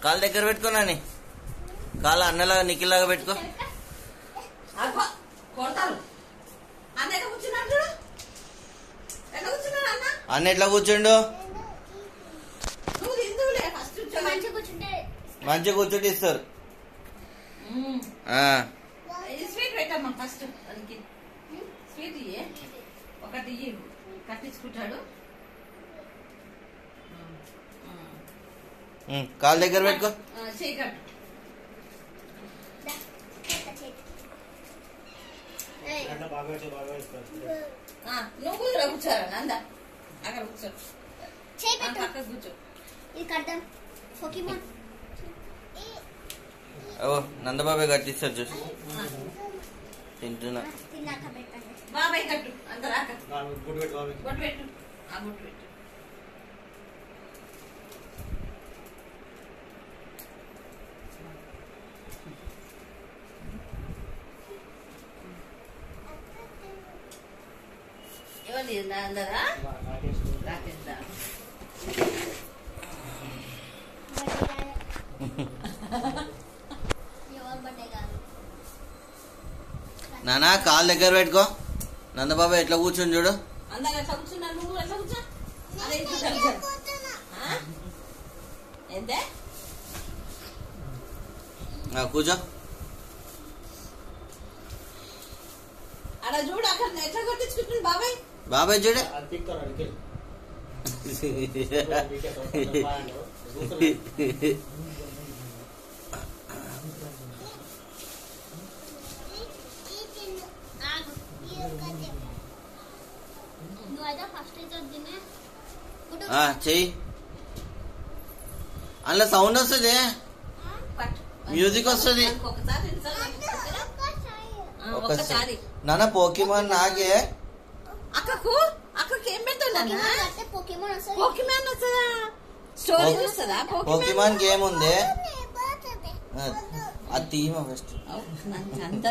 కాలు దగ్గర పెట్టుకోనని కాలు అన్నలాగా నిఖిల్లాగా పెట్టుకో. అన్న ఎట్లా కూర్చుండు? మంచిగా కూర్చుంటే ఇస్తారు. ఒకటి కట్టించుకుంటాడు. కాలు దగ్గర పెట్టుకో. నువ్వు కూర్చోరా నంద, అక్కడ కూర్చో, పక్క కూర్చో. ఓ నందబాబాయ్ కట్టిస్తారు చూసి తింటున్నా. బాబాయ్ కట్టు అంత రాక బొట్టు పెట్టు, బొట్టు పెట్టు. ఎవరు అందరా రాకేష్ నానా కాలు దగ్గర పెట్టుకో. నందబాబా ఎట్లా కూర్చొని చూడు. అందరు ఎట్లా కూర్చున్నా, నువ్వు ఎట్లా కూర్చో. కూర్చో. అలా చూడు, అక్కడ ఎట్లా కొట్టించుకుంటుంది బాబాయ్. బాబాయ్ చూడు. చెయ్యి. అందులో సౌండ్ వస్తుంది, మ్యూజిక్ వస్తుంది. ఒకసారి నాన్న పోకీమాన్ నాకే. అక్కకు ఏం పెడతాడు? పోకీమాన్ వస్తుందా? స్టోరీ చూస్తుందా? పోకీమాన్ గేమ్ ఉంది, అది తీయమా ఫస్ట్. అంతా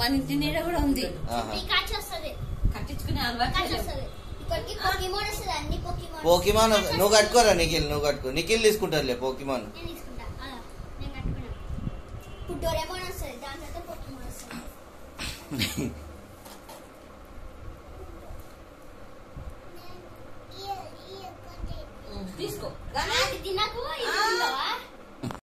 మన ఇంటి నీడ కూడా ఉంది, కట్టించుకునే అలవాటు. పోకీమాన్ నువ్వు కట్టుకోరా నిఖిల్, నువ్వు కట్టుకో. నిఖిల్ తీసుకుంటారులే పోకీమాన్. తీసుకో.